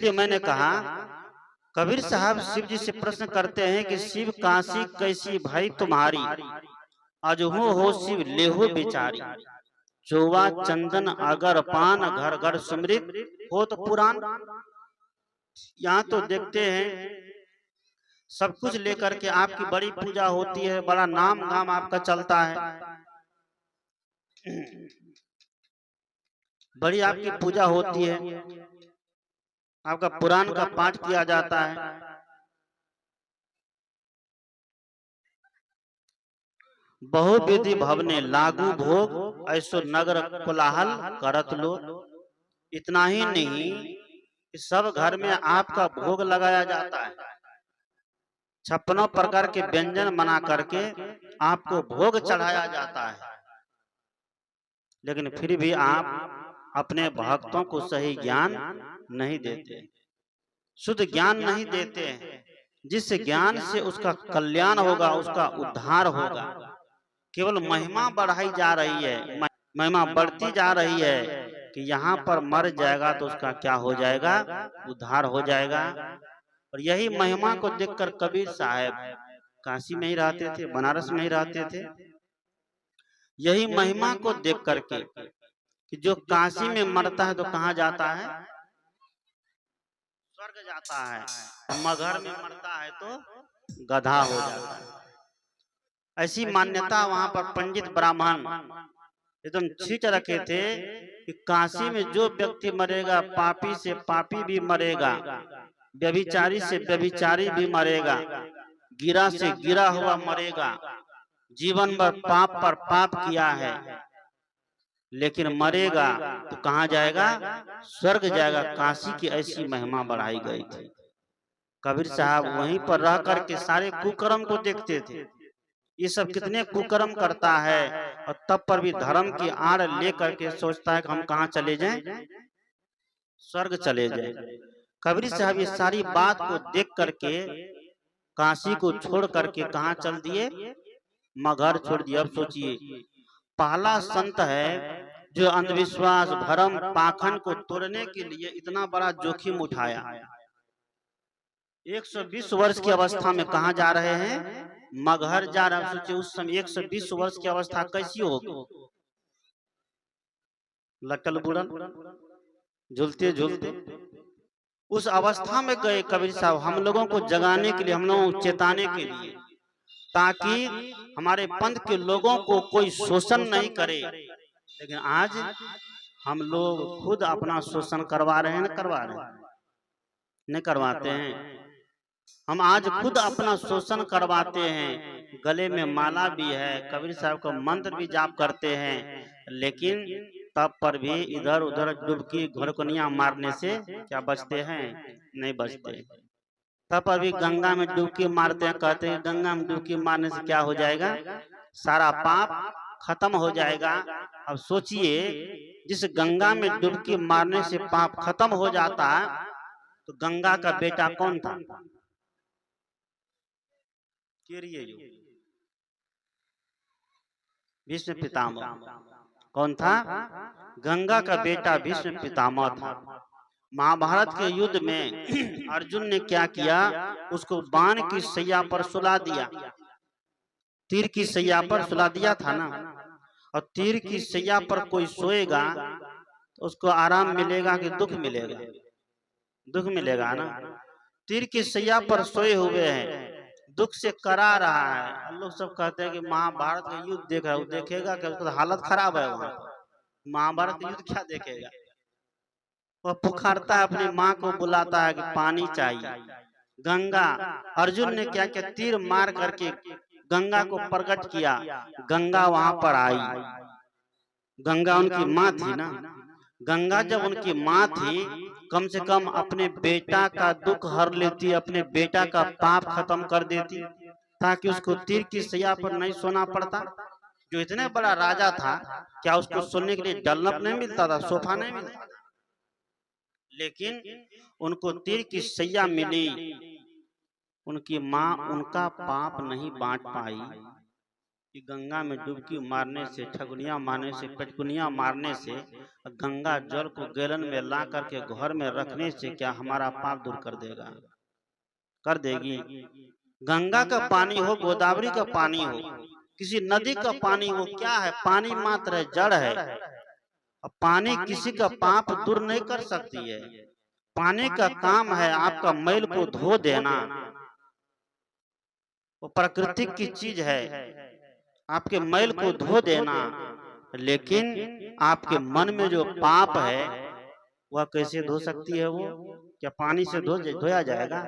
इसलिए मैंने कहा, कबीर साहब शिव जी से प्रश्न करते हैं कि शिव काशी कैसी भाई तुम्हारी, अजहू हो शिव लेहो बेचारी, जोवा चंदन अगर पान घर घर सुमृत हो तो पुराण। यहाँ तो देखते हैं सब कुछ लेकर के आपकी बड़ी पूजा होती है, बड़ा नाम गाम आपका चलता है, बड़ी आपकी पूजा होती है, आपका पुराण का पाठ किया जाता है। बहुविधि भवने लागू भोग, ऐसो नगर कोलाहल करत लो। इतना ही नहीं, सब घर में आपका भोग लगाया जाता है, 56 प्रकार के व्यंजन बना करके आपको भोग चढ़ाया जाता है, लेकिन फिर भी आप अपने भक्तों को सही ज्ञान नहीं देते, शुद्ध ज्ञान नहीं देते हैं, जिस ज्ञान से उसका कल्याण होगा, उसका उद्धार होगा। केवल महिमा बढ़ाई जा रही है, महिमा बढ़ती जा रही है कि यहाँ पर मर जाएगा तो उसका क्या हो जाएगा, उद्धार हो जाएगा। और यही महिमा को देखकर कबीर साहब काशी में ही रहते थे, बनारस में ही रहते थे। यही महिमा को देख करके कि जो काशी में मरता है तो कहाँ जाता है, स्वर्ग जाता है, मगर में मरता है तो गधा हो जाता है। ऐसी मान्यता वहां पर पंडित ब्राह्मण एकदम छींच रखे थे कि काशी में जो व्यक्ति मरेगा, पापी से पापी भी मरेगा, व्यभिचारी से व्यभिचारी भी मरेगा, गिरा से गिरा हुआ मरेगा, जीवन भर पाप पर पाप किया है, लेकिन मरेगा तो कहाँ जाएगा, स्वर्ग जाएगा। काशी की ऐसी महिमा बढ़ाई गई थी। कबीर साहब वहीं पर रह करके सारे कुकर्म को देखते थे, ये सब कितने कुकर्म करता है, और तब पर भी धर्म की आड़ ले करके सोचता है कि हम कहाँ चले जाएं, स्वर्ग चले जाएं। कबीर साहब ये सारी बात को देख करके काशी को छोड़ करके कहाँ चल दिए, मगहर छोड़ दिया। अब सोचिए, पहला संत है जो अंधविश्वास भरम पाखंड को तोड़ने के लिए इतना बड़ा जोखिम उठाया। 120 वर्ष की अवस्था में कहाँ जा रहे हैं, मगहर जा रहे हैं। सोचिए उस समय 120 वर्ष की अवस्था कैसी होगी, लटल बुड़ल, झूलते झूलते उस अवस्था में गए कबीर साहब, हम लोगों को जगाने के लिए, हम लोगों को चेताने के लिए, ताकि हमारे पंथ के लोगों को कोई शोषण नहीं करे। लेकिन आज हम लोग खुद अपना शोषण करवा रहे हैं, न करवा रहे हैं, नहीं करवाते हैं। हम आज खुद अपना शोषण करवाते हैं, गले में माला भी है, कबीर साहब का मंत्र भी जाप करते हैं, लेकिन तब पर भी इधर उधर डुबकी घुड़कनियां मारने से क्या बचते हैं, नहीं बचते। तब पर भी गंगा में डुबकी मारते हैं, कहते हैं गंगा में डुबकी मारने से क्या हो जाएगा, सारा पाप खत्म हो जाएगा। अब सोचिए, जिस गंगा में डुबकी मारने से पाप खत्म हो जाता, तो गंगा का बेटा कौन था, भीष्म पितामह कौन था, गंगा का बेटा भीष्म पितामह था। महाभारत के युद्ध में अर्जुन ने क्या किया, उसको बाण की सैया पर सुला दिया, तीर की सैया पर सुला दिया था ना। और तीर की सैया पर कोई सोएगा तो उसको आराम मिलेगा कि दुख मिलेगा, दुख मिलेगा ना। तीर की सैया पर सोए हुए हैं, दुख से करा रहा है। लोग सब कहते हैं कि महाभारत का युद्ध देख रहा है, वो देखेगा कि उसका हालत खराब है वहां पर, महाभारत का युद्ध क्या देखेगा। वह पुकारता है, अपनी माँ को बुलाता है कि पानी चाहिए। गंगा, अर्जुन ने क्या किया, तीर मार करके गंगा को प्रकट किया, गंगा वहां पर आई। गंगा उनकी माँ थी ना, गंगा जब उनकी माँ थी, कम से कम अपने बेटा का दुख हर लेती, अपने बेटा का पाप खत्म कर देती, ताकि उसको तीर की सैया पर नहीं सोना पड़ता। जो इतने बड़ा राजा था, क्या उसको सोने के लिए डलनप नहीं मिलता था, सोफा नहीं मिलता, लेकिन उनको तीर की सैया मिली। उनकी माँ उनका पाप नहीं बांट पाई, कि गंगा में डुबकी मारने से, ठगुनिया मारने से, पेटकुनिया मारने से, गंगा जल को गैलन में ला करके घर में रखने से क्या हमारा पाप दूर कर देगा? कर देगी। गंगा का पानी हो, गोदावरी का पानी हो, किसी नदी का पानी हो, क्या है? पानी मात्र है, जड़ है। अब पानी किसी का पाप दूर नहीं कर सकती है। पानी का काम है आपका मैल को धो देना, वो प्राकृतिक की चीज है, आपके मैल को धो देना। लेकिन आपके मन में जो पाप है वह कैसे धो सकती है? वो क्या पानी से धोया जाएगा?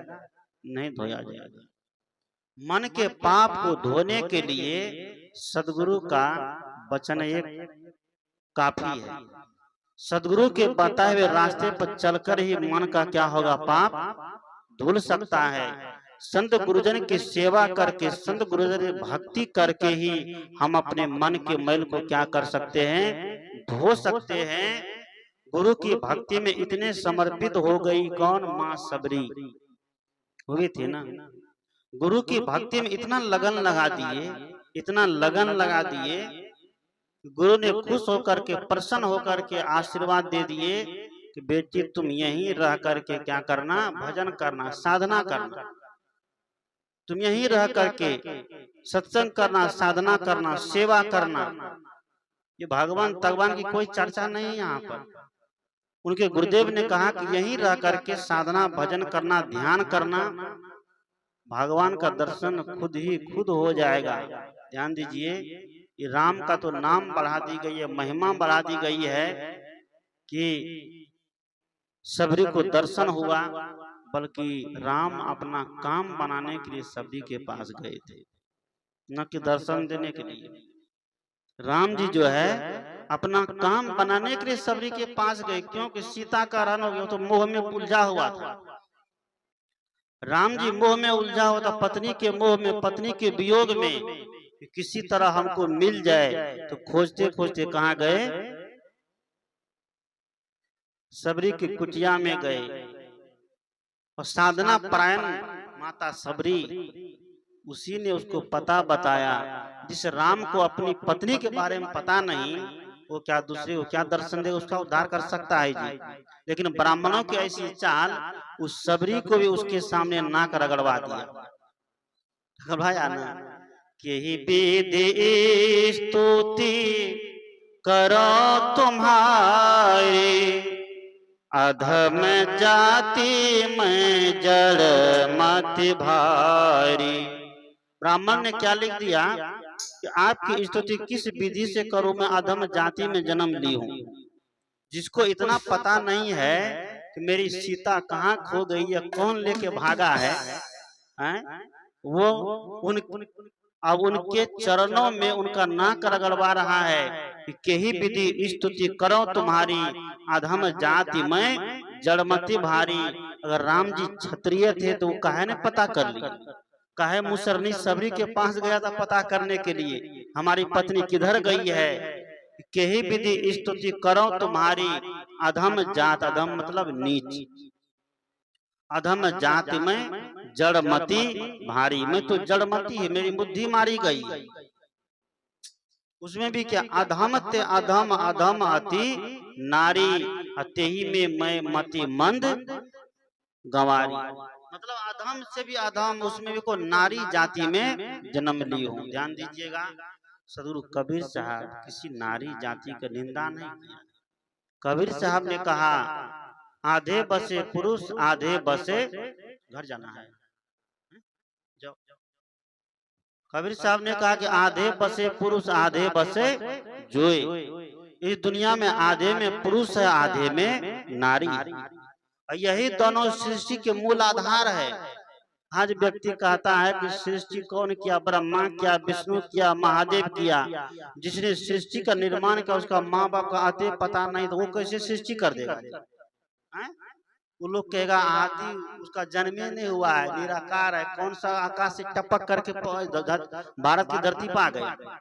नहीं धोया जाएगा। मन के पाप को धोने के लिए सदगुरु का वचन एक काफी है। सदगुरु के बताए हुए रास्ते पर चलकर ही मन का क्या होगा? पाप धुल सकता है। संत गुरुजन की सेवा करके, संत गुरुजन की भक्ति करके ही हम अपने मन के मैल को क्या कर सकते हैं? धो सकते हैं। गुरु की भक्ति में इतने समर्पित हो गई कौन? मां सबरी हो गई थी ना। गुरु की भक्ति में इतना लगन लगा दिए, इतना लगन लगा दिए, गुरु ने खुश होकर के, प्रसन्न होकर के आशीर्वाद दे दिए कि बेटी तुम यहीं रह करके क्या करना? भजन करना, साधना करना। तुम यहीं रह करके सत्संग करना, साधना करना, सेवा करना। ये भगवान भगवान की कोई चर्चा नहीं है यहाँ पर। उनके गुरुदेव ने कहा कि यहीं रह करके साधना, भजन करना, ध्यान करना, भगवान का दर्शन खुद ही खुद हो जाएगा। ध्यान दीजिए, ये राम का तो नाम बढ़ा दी गई है, महिमा बढ़ा दी गई है कि सबरी को दर्शन हुआ, बल्कि राम अपना काम बनाने के लिए सबरी के पास गए थे, न कि दर्शन देने के लिए। राम जी जो है अपना काम बनाने के लिए सबरी के पास गए, क्योंकि सीता का हरण हो गया, तो मोह में उलझा हुआ था। राम जी मोह में उलझा हुआ था, पत्नी के मोह में, पत्नी के वियोग में, किसी तरह हमको मिल जाए। तो खोजते खोजते कहाँ गए? सबरी की कुटिया में गए। और साधना परायण माता सबरी, उसी ने उसको पता बताया। जिस राम को अपनी पत्नी के बारे में पता नहीं, वो क्या दूसरे को क्या दर्शन दे, उसका उद्धार कर सकता है जी। लेकिन ब्राह्मणों की ऐसी चाल, उस सबरी को भी उसके सामने नाक रगड़वा दिया। भाया ना कि विधि स्तुति करो तुम्हारी, अधम जाति में जड़ मत भारी। ब्राह्मण ने क्या लिख दिया कि आपकी स्तुति किस विधि से करूं? मैं अधम जाति में जन्म ली हूं। जिसको इतना पता नहीं है कि मेरी सीता कहाँ खो गई है, कौन लेके भागा है, वो अब उनके चरणों में उनका नाक रगड़वा रहा है कि केही विधि स्तुति करो तुम्हारी, अधम जाति में जड़मति भारी। अगर राम जी क्षत्रिय थे तो वो काहे ने पता कर ली? काहे मुसरनी सबरी के पास गया था पता करने के लिए हमारी पत्नी किधर गई है? केही विधि स्तुति करो तुम्हारी, अधम जात, अधम मतलब नीच, अधम जाति में जड़मती भारी। मैं तो जड़मती है, मेरी बुद्धि मारी गई। उसमें भी क्या? अधम ते अधम, अधम अति नारी, अतेही में मैं मति मंद गंवारी। मतलब अधम से भी अधम, उसमें भी को नारी जाति में जन्म ली हूं। ध्यान दीजिएगा, सदगुरु कबीर साहब किसी नारी जाति का निंदा नहीं किया। कबीर साहब ने कहा आधे बसे पुरुष, आधे बसे, घर जाना है जाओ। कबीर साहब ने कहा कि आधे बसे पुरुष, आधे बसे जोए। इस दुनिया में आधे में पुरुष है, आधे में नारी। यही दोनों सृष्टि के मूल आधार है। आज व्यक्ति कहता है कि सृष्टि कौन किया? ब्रह्मा किया, विष्णु किया, महादेव किया। जिसने सृष्टि का निर्माण किया उसका माँ बाप का आते पता नहीं, तो वो कैसे सृष्टि कर देगा? वो लोग कहेगा आदि उसका जन्म ही नहीं हुआ है, निराकार है। कौन सा आकाश से टपक करके भारत की धरती पर आ गए?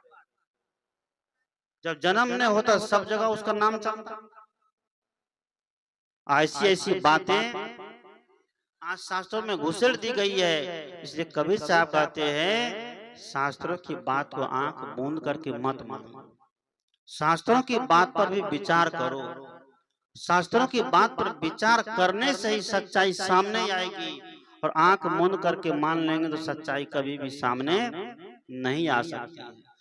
जब जन्म नहीं होता सब जगह उसका नाम चलता। ऐसी ऐसी बातें आज शास्त्रों में घुसेड़ दी गई है। इसलिए कबीर साहब कहते हैं शास्त्रों की बात को आंख बूंद करके मत मानो, शास्त्रों की बात पर भी विचार करो। शास्त्रों की बात पर विचार करने से ही सच्चाई सामने आएगी, और आंख मूंद करके मान लेंगे तो सच्चाई कभी भी सामने नहीं आ सकती है।